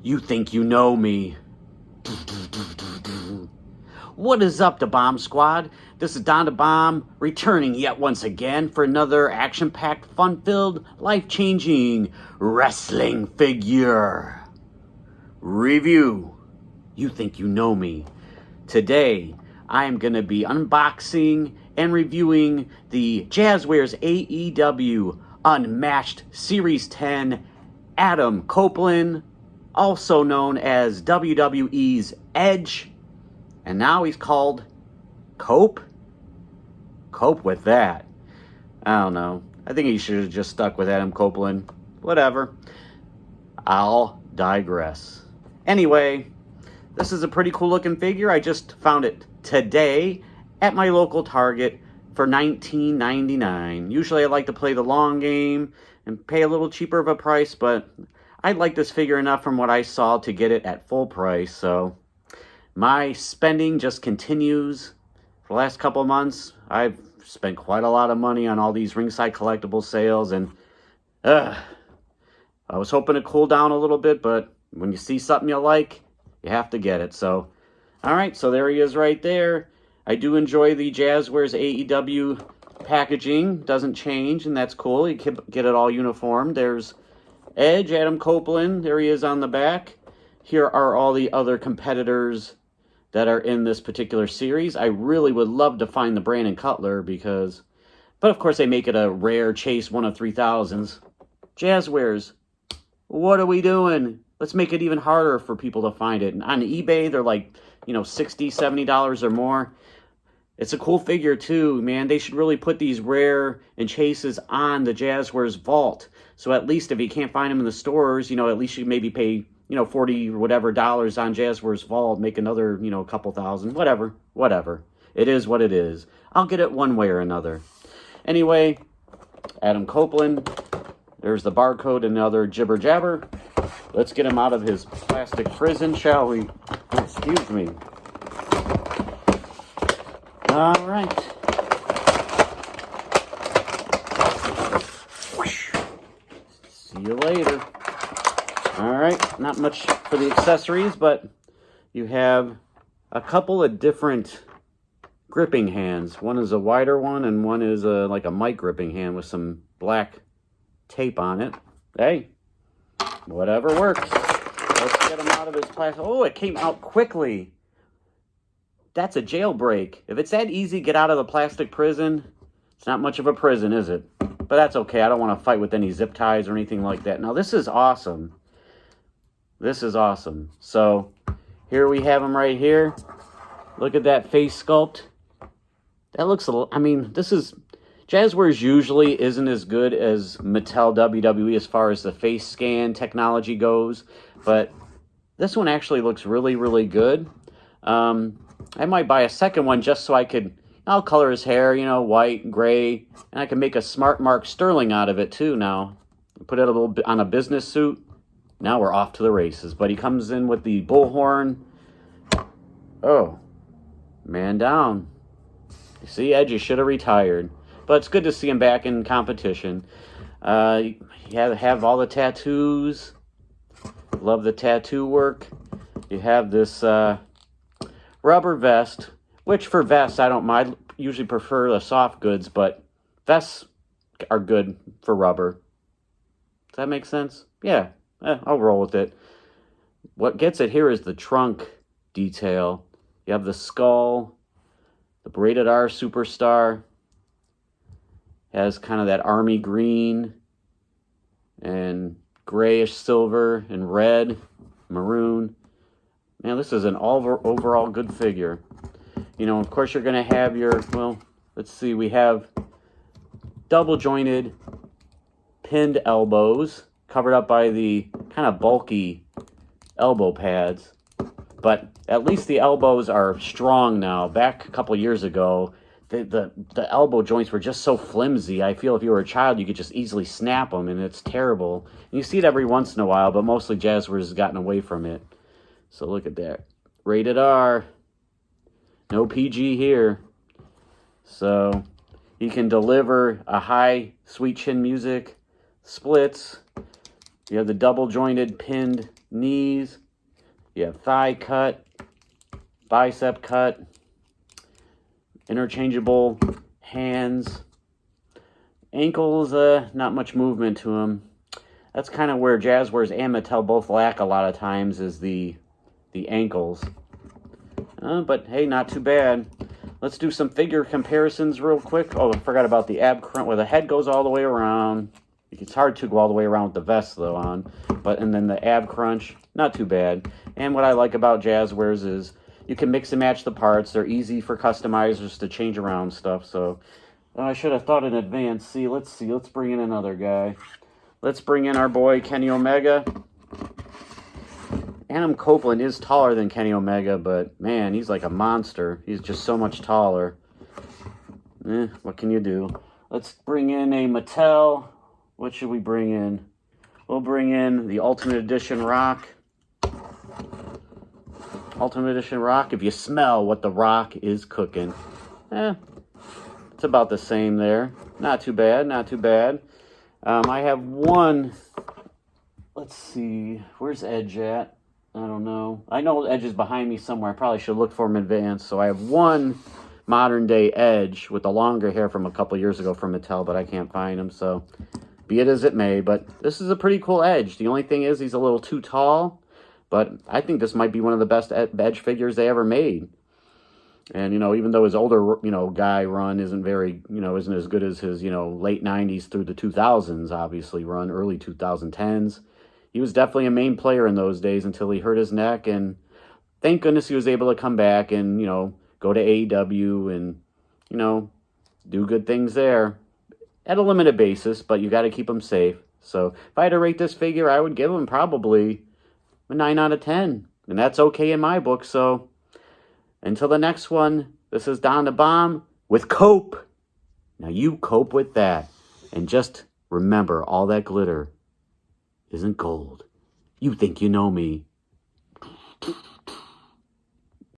You think you know me. What is up, the Bomb Squad? This is Don the Bomb, returning yet once again for another action-packed, fun-filled, life-changing wrestling figure review. You think you know me. Today, I am going to be unboxing and reviewing the Jazwares AEW Unmatched Series 10 Adam Copeland, also known as WWE's Edge, and now he's called Cope with that. I don't know. I think he should have just stuck with Adam Copeland. Whatever. I'll digress. Anyway, this is a pretty cool looking figure. I just found it today at my local Target for $19.99. Usually I like to play the long game and pay a little cheaper of a price, but I like this figure enough from what I saw to get it at full price. So my spending just continues. For the last couple of months, I've spent quite a lot of money on all these ringside collectible sales, and I was hoping to cool down a little bit, but when you see something you like, you have to get it. So, all right, so there he is right there. I do enjoy the Jazwares AEW packaging. Doesn't change, and that's cool. You can get it all uniform. There's Edge, Adam Copeland. There he is on the back. Here are all the other competitors that are in this particular series. I really would love to find the Brandon Cutler but of course they make it a rare chase 1 of 3,000s. Jazwares, what are we doing? Let's make it even harder for people to find it. And on eBay, they're like, $60, $70 or more. It's a cool figure too, man. They should really put these rare and chases on the Jazwares vault. So at least if you can't find them in the stores, at least you maybe pay, 40 or whatever dollars on Jazwares vault, make another, couple thousand, whatever. It is what it is. I'll get it one way or another. Anyway, Adam Copeland. There's the barcode and other jibber jabber. Let's get him out of his plastic prison, shall we? Excuse me. All right. See you later. All right. Not much for the accessories, but you have a couple of different gripping hands. One is a wider one, and one is like a mic gripping hand with some black tape on it. Hey, whatever works. Let's get him out of his plastic. Oh, it came out quickly. That's a jailbreak. If it's that easy to get out of the plastic prison, it's not much of a prison, is it? But that's okay. I don't want to fight with any zip ties or anything like that. Now, this is awesome. This is awesome. So, here we have him right here. Look at that face sculpt. That looks a little... this is... Jazwares usually isn't as good as Mattel WWE as far as the face scan technology goes, but this one actually looks really, really good. I might buy a second one just so I'll color his hair, white, gray, and I can make a Smart Mark Sterling out of it too now. Put it a little bit on a business suit. Now we're off to the races. But he comes in with the bullhorn. Oh, man down. You see, Edge, you should have retired. But it's good to see him back in competition. You have all the tattoos. Love the tattoo work. You have this rubber vest, which for vests, I don't mind. Usually prefer the soft goods, but vests are good for rubber. Does that make sense? Yeah, I'll roll with it. What gets it here is the trunk detail. You have the skull, the Rated R Superstar. Has kind of that army green and grayish silver and red, maroon. Man, this is an overall good figure. Of course you're going to have let's see, we have double jointed pinned elbows covered up by the kind of bulky elbow pads. But at least the elbows are strong now. Back a couple years ago, the elbow joints were just so flimsy. I feel if you were a child, you could just easily snap them, and it's terrible. And you see it every once in a while, but mostly Jazwares has gotten away from it. So look at that. Rated R. No PG here. So he can deliver a high, sweet chin music, splits, You have the double jointed pinned knees. You have thigh cut, bicep cut, interchangeable hands. Ankles, not much movement to them. That's kind of where Jazwares and Mattel both lack a lot of times, is the ankles. But hey, not too bad. Let's do some figure comparisons real quick. Oh, I forgot about the ab crunch, where the head goes all the way around. It's hard to go all the way around with the vest, though, on. And then the ab crunch, not too bad. And what I like about Jazwares is you can mix and match the parts. They're easy for customizers to change around stuff. So I should have thought in advance. Let's bring in another guy. Let's bring in our boy, Kenny Omega. Adam Copeland is taller than Kenny Omega, but man, he's like a monster. He's just so much taller. What can you do? Let's bring in a Mattel. What should we bring in? We'll bring in the Ultimate Edition Rock. Ultimate Edition Rock. If you smell what the Rock is cooking. It's about the same there. Not too bad, not too bad. I have one. Let's see. Where's Edge at? I don't know. I know Edge is behind me somewhere. I probably should look for him in advance. So I have one modern day Edge with the longer hair from a couple years ago from Mattel, but I can't find him. So be it as it may. But this is a pretty cool Edge. The only thing is he's a little too tall. But I think this might be one of the best Edge figures they ever made. And, even though his older, guy run isn't isn't as good as his, late 90s through the 2000s, obviously, run, early 2010s. He was definitely a main player in those days until he hurt his neck. And thank goodness he was able to come back and, go to AEW and, do good things there. At a limited basis, but you got to keep him safe. So if I had to rate this figure, I would give him probably a 9 out of 10. And that's okay in my book, so until the next one, this is Don the Bomb with Cope. Now you cope with that. And just remember, all that glitter isn't gold. You think you know me.